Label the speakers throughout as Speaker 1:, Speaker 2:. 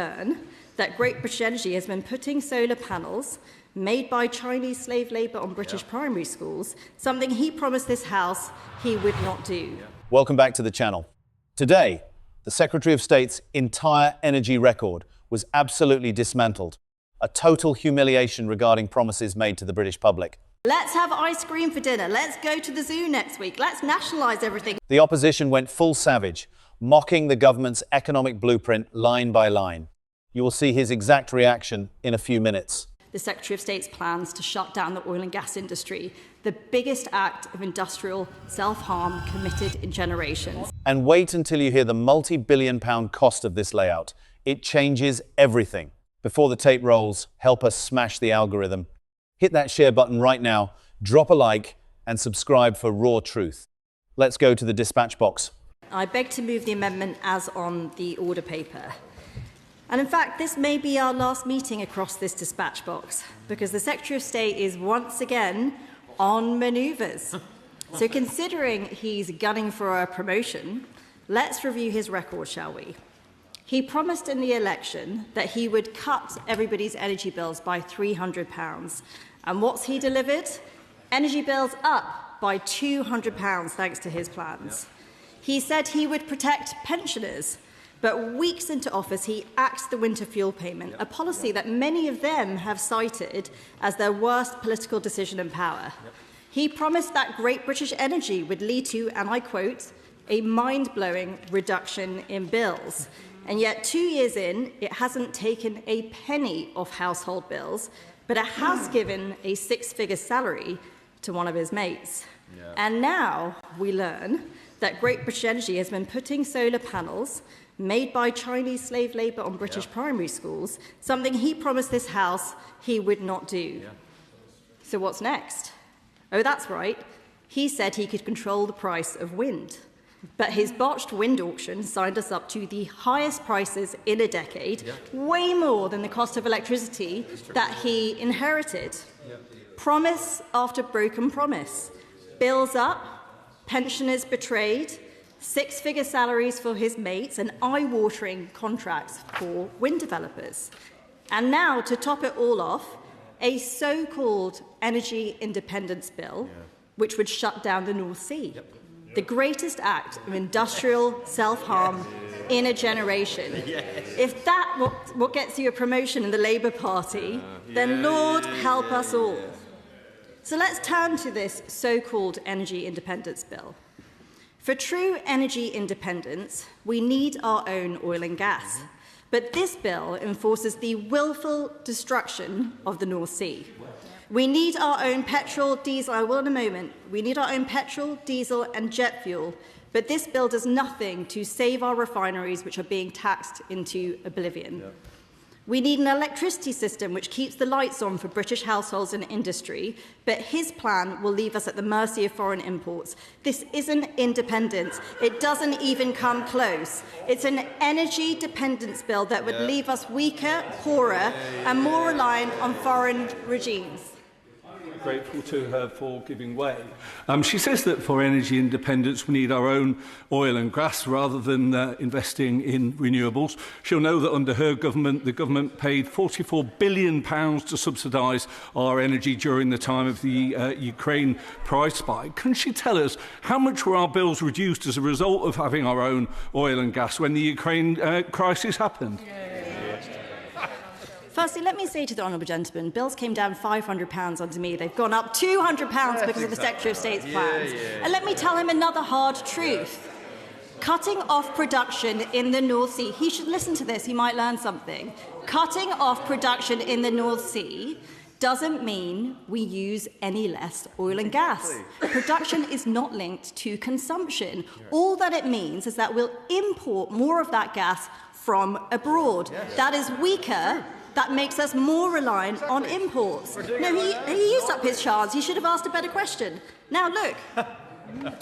Speaker 1: learn that Great British Energy has been putting solar panels made by Chinese slave labour on British primary schools, something he promised this House he would not do.
Speaker 2: Welcome back to the channel. Today, the Secretary of State's entire energy record was absolutely dismantled. A total humiliation regarding promises made to the British public.
Speaker 1: Let's have ice cream for dinner. Let's go to the zoo next week. Let's nationalise everything.
Speaker 2: The opposition went full savage, mocking the government's economic blueprint line by line. You will see his exact reaction in a few minutes.
Speaker 1: The Secretary of State's plans to shut down the oil and gas industry, the biggest act of industrial self-harm committed in generations.
Speaker 2: And wait until you hear the multi-billion-pound cost of this layout. It changes everything. Before the tape rolls, help us smash the algorithm. Hit that share button right now, drop a like, and subscribe for raw truth. Let's go to the dispatch box.
Speaker 1: I beg to move the amendment as on the order paper. And in fact, this may be our last meeting across this dispatch box, because the Secretary of State is once again on manoeuvres. So considering he's gunning for a promotion, let's review his record, shall we? He promised in the election that he would cut everybody's energy bills by £300. And what's he delivered? Energy bills up by £200 thanks to his plans. He said he would protect pensioners, but weeks into office, he axed the winter fuel payment, a policy that many of them have cited as their worst political decision in power. He promised that Great British Energy would lead to, and I quote, a mind-blowing reduction in bills. And yet 2 years in, it hasn't taken a penny off household bills, but it has given a six-figure salary to one of his mates. And now we learn that Great British Energy has been putting solar panels made by Chinese slave labour on British primary schools, something he promised this House he would not do. So what's next? Oh, that's right. He said he could control the price of wind. But his botched wind auction signed us up to the highest prices in a decade, way more than the cost of electricity that he inherited. Promise after broken promise. Bills up, pensioners betrayed, six-figure salaries for his mates, and eye-watering contracts for wind developers. And now, to top it all off, a so-called energy independence bill, which would shut down the North Sea. The greatest act of industrial self-harm in a generation. If that's what gets you a promotion in the Labour Party, then Lord help us all. So let's turn to this so-called energy independence bill. For true energy independence, we need our own oil and gas. But this bill enforces the willful destruction of the North Sea. We need our own petrol, diesel, I will in a moment, we need our own petrol, diesel and jet fuel, but this bill does nothing to save our refineries, which are being taxed into oblivion. We need an electricity system which keeps the lights on for British households and industry, but his plan will leave us at the mercy of foreign imports. This isn't independence. It doesn't even come close. It's an energy dependence bill that would leave us weaker, poorer, and more reliant on foreign regimes.
Speaker 3: Grateful to her for giving way. She says that for energy independence we need our own oil and gas rather than investing in renewables. She'll know that under her government, the government paid £44 billion to subsidise our energy during the time of the Ukraine price spike. Can she tell us how much were our bills reduced as a result of having our own oil and gas when the Ukraine crisis happened?
Speaker 1: Firstly, let me say to the honourable gentleman, bills came down £500 onto me. They've gone up £200 because of the Secretary of State's plans. And let me tell him another hard truth. Cutting off production in the North Sea, he should listen to this, he might learn something. Cutting off production in the North Sea doesn't mean we use any less oil and gas. Production is not linked to consumption. All that it means is that we'll import more of that gas from abroad. That is weaker. That makes us more reliant on imports. No, he used up his chance. He should have asked a better question. Now, look,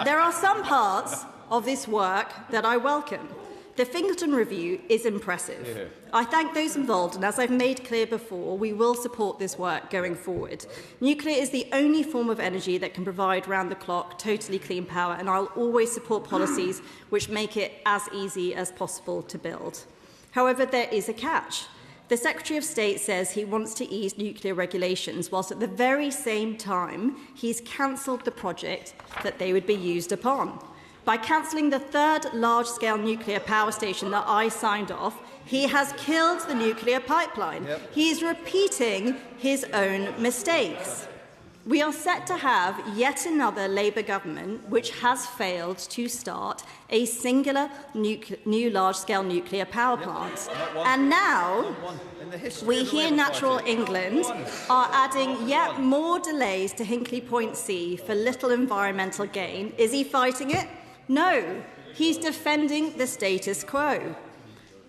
Speaker 1: there are some parts of this work that I welcome. The Fingleton Review is impressive. I thank those involved, and as I've made clear before, we will support this work going forward. Nuclear is the only form of energy that can provide round-the-clock, totally clean power, and I'll always support policies which make it as easy as possible to build. However, there is a catch. The Secretary of State says he wants to ease nuclear regulations, whilst at the very same time he's cancelled the project that they would be used upon. By cancelling the third large-scale nuclear power station that I signed off, he has killed the nuclear pipeline. He is repeating his own mistakes. We are set to have yet another Labour government which has failed to start a singular new large-scale nuclear power plant. And now we hear Natural England are adding yet more delays to Hinkley Point C for little environmental gain. Is he fighting it? No, he's defending the status quo.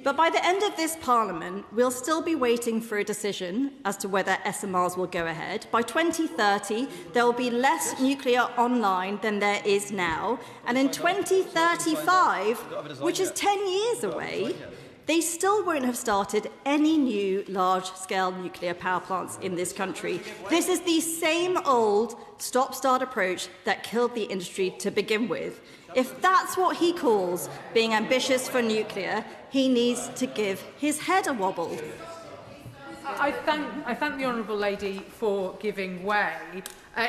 Speaker 1: But by the end of this Parliament, we'll still be waiting for a decision as to whether SMRs will go ahead. By 2030, there will be less nuclear online than there is now. And in 2035, which is 10 years away, they still won't have started any new large-scale nuclear power plants in this country. This is the same old stop-start approach that killed the industry to begin with. If that's what he calls being ambitious for nuclear, he needs to give his head a wobble.
Speaker 4: I thank the honourable lady for giving way.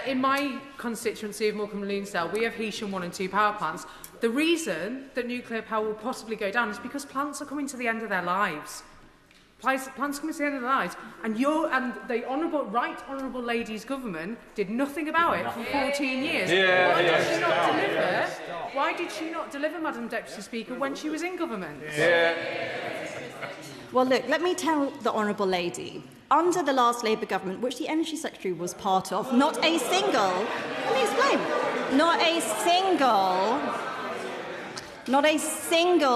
Speaker 4: In my constituency of Morecambe and Lunesdale, we have Heysham 1 and 2 power plants. The reason that nuclear power will possibly go down is because plants are coming to the end of their lives. Plants coming to the end of their lives, and the right honourable lady's government did nothing about it for 14 years. Why did she not deliver, Madam Deputy Speaker, when she was in government?
Speaker 1: Well, look, let me tell the honourable lady. Under the last Labour government, which the Energy Secretary was part of, not a single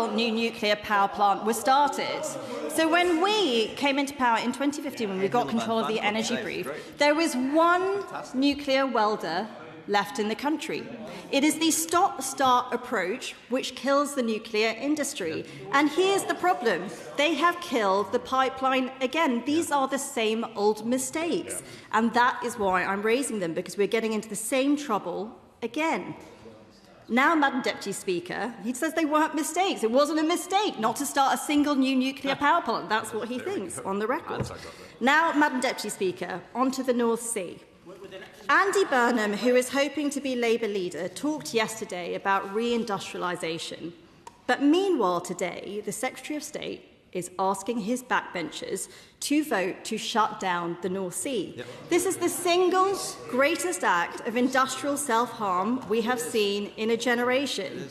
Speaker 1: new nuclear power plant was started. So when we came into power in 2015, when we got control of the energy brief, there was one nuclear welder left in the country. It is the stop-start approach which kills the nuclear industry. And here's the problem. They have killed the pipeline again. These are the same old mistakes. And that is why I'm raising them, because we're getting into the same trouble again. Now, Madam Deputy Speaker, he says they weren't mistakes. It wasn't a mistake not to start a single new nuclear power plant. That's what he thinks, on the record. Now, Madam Deputy Speaker, on to the North Sea. Andy Burnham, who is hoping to be Labour leader, talked yesterday about reindustrialisation. But meanwhile today, the Secretary of State is asking his backbenchers to vote to shut down the North Sea. This is the single greatest act of industrial self-harm we have seen in a generation.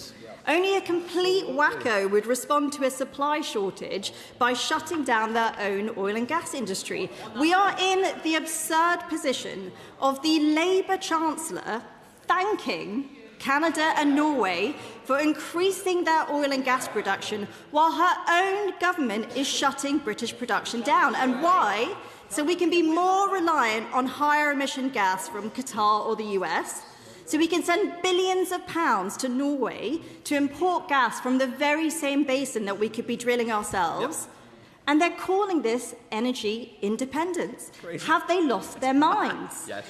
Speaker 1: Only a complete wacko would respond to a supply shortage by shutting down their own oil and gas industry. We are in the absurd position of the Labour Chancellor thanking Canada and Norway for increasing their oil and gas production while her own government is shutting British production down. And why? So we can be more reliant on higher emission gas from Qatar or the US, so we can send billions of pounds to Norway to import gas from the very same basin that we could be drilling ourselves. And they're calling this energy independence. Have they lost their minds?
Speaker 5: Yes.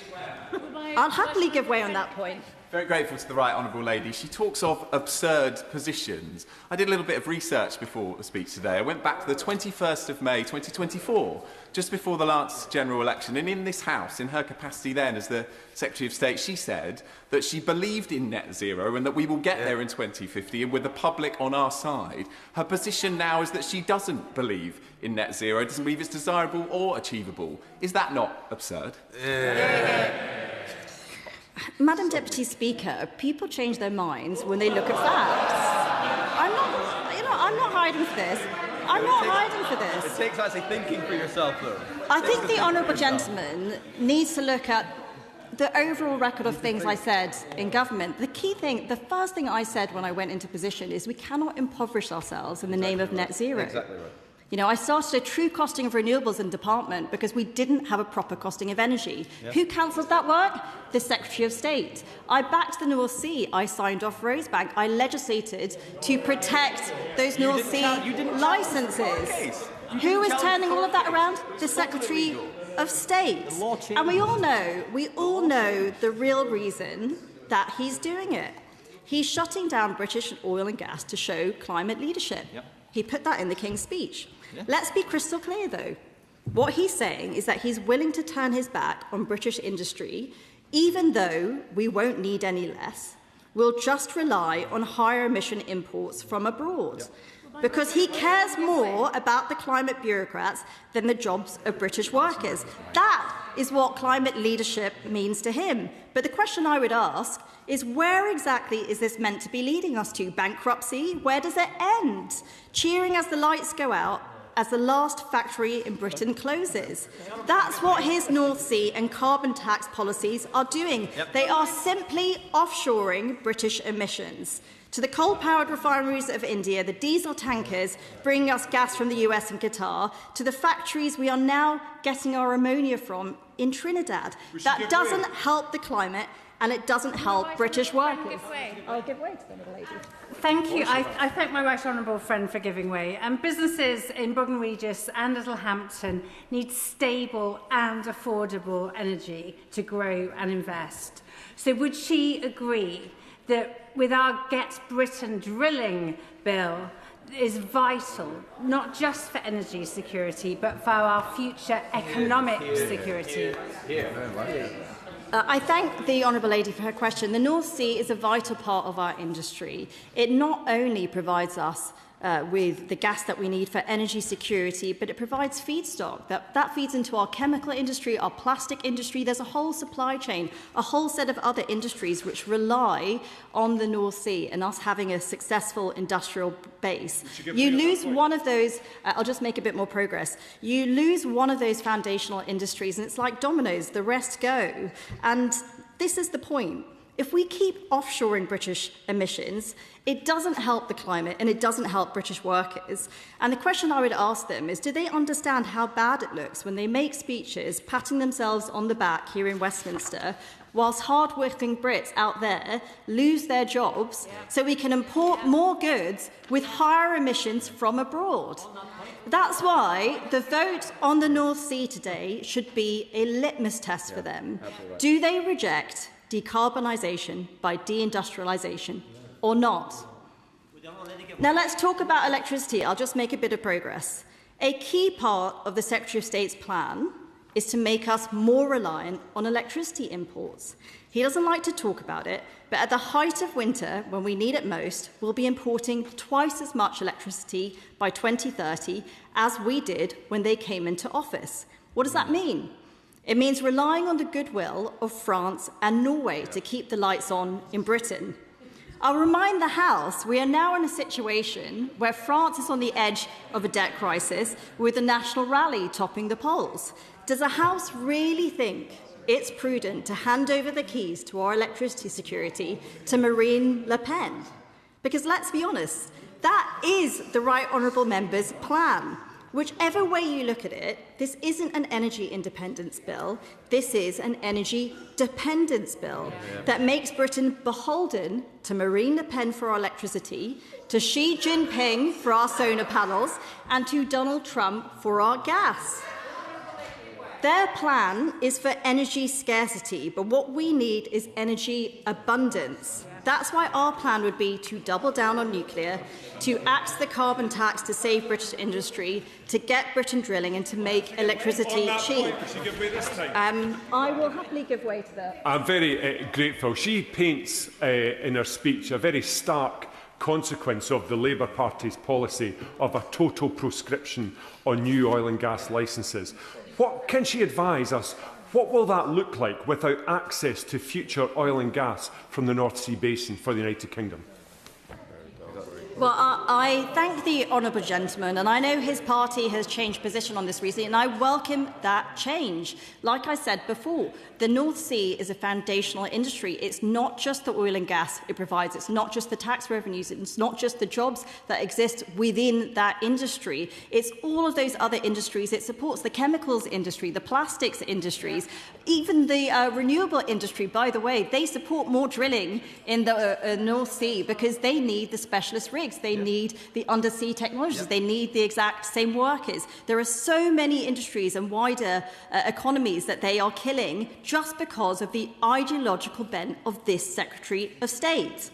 Speaker 1: I'll happily give way on that point.
Speaker 5: Very grateful to the right honourable lady. She talks of absurd positions. I did a little bit of research before the speech today. I went back to the 21st of May 2024, just before the last general election. And in this House, in her capacity then as the Secretary of State, she said that she believed in net zero and that we will get there in 2050 and with the public on our side. Her position now is that she doesn't believe in net zero, doesn't believe it's desirable or achievable. Is that not absurd?
Speaker 1: Madam Deputy Speaker, people change their minds when they look at facts. I'm not hiding for this. I'm not hiding for this.
Speaker 6: It takes actually thinking for yourself, though.
Speaker 1: I think the honourable gentleman needs to look at the overall record of things I said in government. The key thing, the first thing I said when I went into position is we cannot impoverish ourselves in the name of net zero.
Speaker 6: Exactly right.
Speaker 1: You know, I started a true costing of renewables in department because we didn't have a proper costing of energy. Yep. Who cancelled that work? The Secretary of State. I backed the North Sea. I signed off Rosebank. I legislated to protect those North Sea licences. Who is turning all of that around? The Secretary of State. And we all know the real reason that he's doing it. He's shutting down British oil and gas to show climate leadership. Yep. He put that in the King's speech. Yeah. Let's be crystal clear, though. What he's saying is that he's willing to turn his back on British industry, even though we won't need any less. We'll just rely on higher emission imports from abroad. Yeah. Because he cares more about the climate bureaucrats than the jobs of British workers. That is what climate leadership means to him. But the question I would ask is, where exactly is this meant to be leading us to? Bankruptcy? Where does it end? Cheering as the lights go out, as the last factory in Britain closes. That's what his North Sea and carbon tax policies are doing. Yep. They are simply offshoring British emissions to the coal-powered refineries of India, the diesel tankers bringing us gas from the US and Qatar, to the factories we are now getting our ammonia from in Trinidad. That doesn't help the climate, and it doesn't help British workers. I'll give way to the middle lady.
Speaker 7: Thank you. I thank my right honourable friend for giving way. Businesses in Bognor Regis and Littlehampton need stable and affordable energy to grow and invest. So would she agree that with our Get Britain drilling bill is vital, not just for energy security, but for our future economic security?
Speaker 1: I thank the Honourable Lady for her question. The North Sea is a vital part of our industry. It not only provides us with the gas that we need for energy security, but it provides feedstock. That feeds into our chemical industry, our plastic industry. There's a whole supply chain, a whole set of other industries which rely on the North Sea and us having a successful industrial base. You lose one of those, I'll just make a bit more progress. You lose one of those foundational industries and it's like dominoes, the rest go. And this is the point. If we keep offshoring British emissions, it doesn't help the climate and it doesn't help British workers. And the question I would ask them is, do they understand how bad it looks when they make speeches patting themselves on the back here in Westminster, whilst hard-working Brits out there lose their jobs so we can import more goods with higher emissions from abroad? That's why the vote on the North Sea today should be a litmus test for them. Do they reject decarbonisation by deindustrialisation or not? Now let's talk about electricity. I'll just make a bit of progress. A key part of the Secretary of State's plan is to make us more reliant on electricity imports. He doesn't like to talk about it, but at the height of winter, when we need it most, we'll be importing twice as much electricity by 2030 as we did when they came into office. What does that mean? It means relying on the goodwill of France and Norway to keep the lights on in Britain. I'll remind the House we are now in a situation where France is on the edge of a debt crisis with the National Rally topping the polls. Does the House really think it's prudent to hand over the keys to our electricity security to Marine Le Pen? Because let's be honest, that is the Right Honourable Member's plan. Whichever way you look at it, this isn't an energy independence bill. This is an energy dependence bill that makes Britain beholden to Marine Le Pen for our electricity, to Xi Jinping for our solar panels, and to Donald Trump for our gas. Their plan is for energy scarcity, but what we need is energy abundance. That's why our plan would be to double down on nuclear, to axe the carbon tax to save British industry, to get Britain drilling and to make electricity cheap. I will happily give way to that.
Speaker 8: I'm very grateful. She paints in her speech a very stark consequence of the Labour Party's policy of a total proscription on new oil and gas licences. What can she advise us? What will that look like without access to future oil and gas from the North Sea Basin for the United Kingdom?
Speaker 1: Well, I thank the honourable gentleman, and I know his party has changed position on this recently, and I welcome that change. Like I said before, the North Sea is a foundational industry. It's not just the oil and gas it provides. It's not just the tax revenues. It's not just the jobs that exist within that industry. It's all of those other industries. It supports the chemicals industry, the plastics industries, even the renewable industry. By the way, they support more drilling in the North Sea because they need the specialist rigs. They need the undersea technologies. They need the exact same workers. There are so many industries and wider economies that they are killing just because of the ideological bent of this Secretary of State.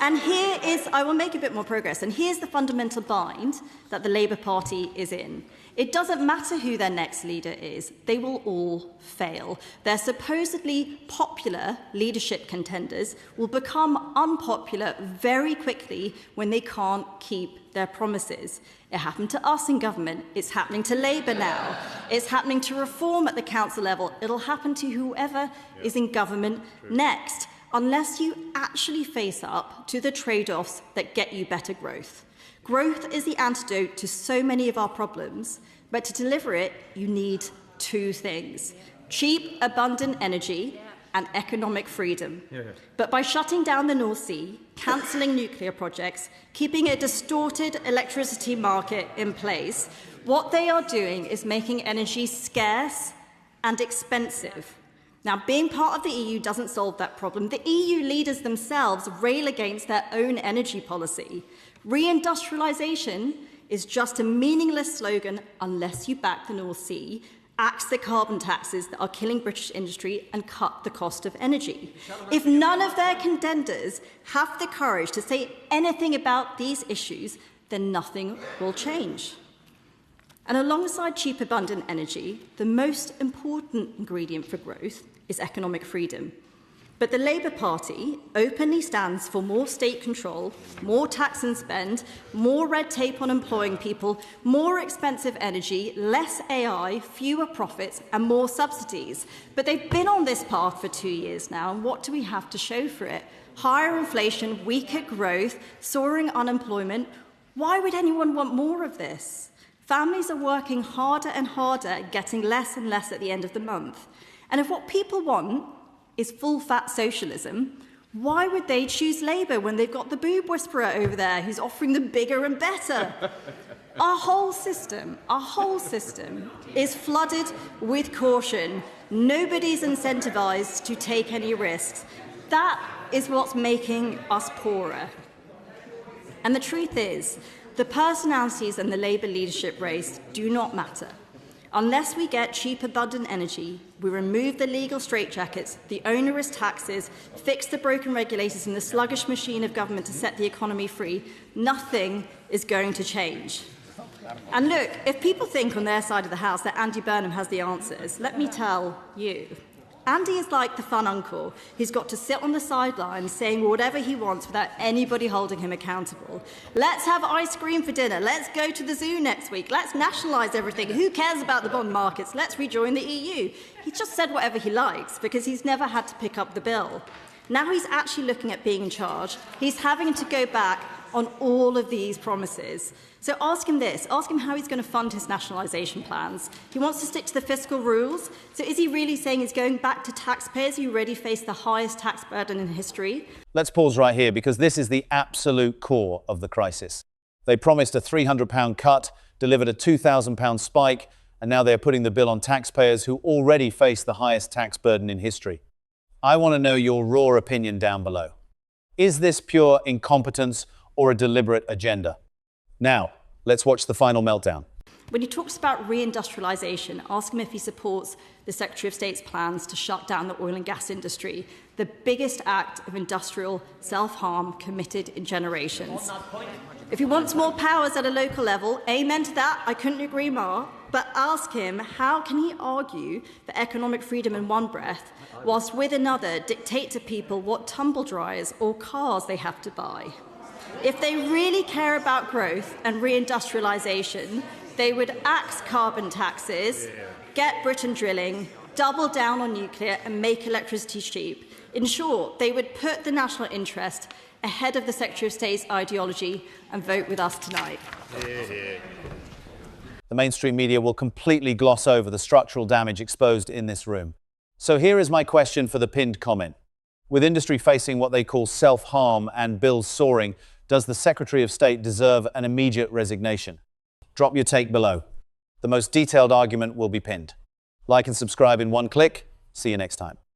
Speaker 1: And here is, I will make a bit more progress, and here's the fundamental bind that the Labour Party is in. It doesn't matter who their next leader is, they will all fail. Their supposedly popular leadership contenders will become unpopular very quickly when they can't keep their promises. It happened to us in government, it's happening to Labour now, it's happening to Reform at the council level, it'll happen to whoever is in government next, unless you actually face up to the trade-offs that get you better growth. Growth is the antidote to so many of our problems, but to deliver it, you need two things: cheap, abundant energy and economic freedom. But by shutting down the North Sea, cancelling nuclear projects, keeping a distorted electricity market in place, what they are doing is making energy scarce and expensive. Now, being part of the EU doesn't solve that problem. The EU leaders themselves rail against their own energy policy. Reindustrialisation is just a meaningless slogan unless you back the North Sea, axe the carbon taxes that are killing British industry and cut the cost of energy. If none of their contenders have the courage to say anything about these issues, then nothing will change. And alongside cheap, abundant energy, the most important ingredient for growth is economic freedom. But the Labour Party openly stands for more state control, more tax and spend, more red tape on employing people, more expensive energy, less AI, fewer profits and more subsidies. But they've been on this path for 2 years now, and what do we have to show for it? Higher inflation, weaker growth, soaring unemployment. Why would anyone want more of this? Families are working harder and harder, getting less and less at the end of the month. And if what people want is full-fat socialism, why would they choose Labour when they've got the boob whisperer over there who's offering them bigger and better? Our whole system is flooded with caution. Nobody's incentivised to take any risks. That is what's making us poorer. And the truth is, the personalities in the Labour leadership race do not matter. Unless we get cheap, abundant energy, we remove the legal straitjackets, the onerous taxes, fix the broken regulators and the sluggish machine of government to set the economy free, nothing is going to change. And look, if people think on their side of the house that Andy Burnham has the answers, let me tell you. Andy is like the fun uncle who's got to sit on the sidelines saying whatever he wants without anybody holding him accountable. Let's have ice cream for dinner. Let's go to the zoo next week. Let's nationalise everything. Who cares about the bond markets? Let's rejoin the EU. He's just said whatever he likes because he's never had to pick up the bill. Now he's actually looking at being in charge. He's having to go back on all of these promises. So ask him this, ask him how he's going to fund his nationalisation plans. He wants to stick to the fiscal rules. So is he really saying he's going back to taxpayers who already face the highest tax burden in history?
Speaker 2: Let's pause right here because this is the absolute core of the crisis. They promised a £300 cut, delivered a £2,000 spike, and now they're putting the bill on taxpayers who already face the highest tax burden in history. I want to know your raw opinion down below. Is this pure incompetence or a deliberate agenda? Now, let's watch the final meltdown.
Speaker 1: When he talks about reindustrialisation, ask him if he supports the Secretary of State's plans to shut down the oil and gas industry, the biggest act of industrial self-harm committed in generations. If he wants more powers at a local level, amen to that, I couldn't agree more, but ask him how can he argue for economic freedom in one breath, whilst with another dictate to people what tumble dryers or cars they have to buy. If they really care about growth and reindustrialisation, they would axe carbon taxes, get Britain drilling, double down on nuclear and make electricity cheap. In short, they would put the national interest ahead of the Secretary of State's ideology and vote with us tonight.
Speaker 2: The mainstream media will completely gloss over the structural damage exposed in this room. So here is my question for the pinned comment. With industry facing what they call self-harm and bills soaring, does the Secretary of State deserve an immediate resignation? Drop your take below. The most detailed argument will be pinned. Like and subscribe in one click. See you next time.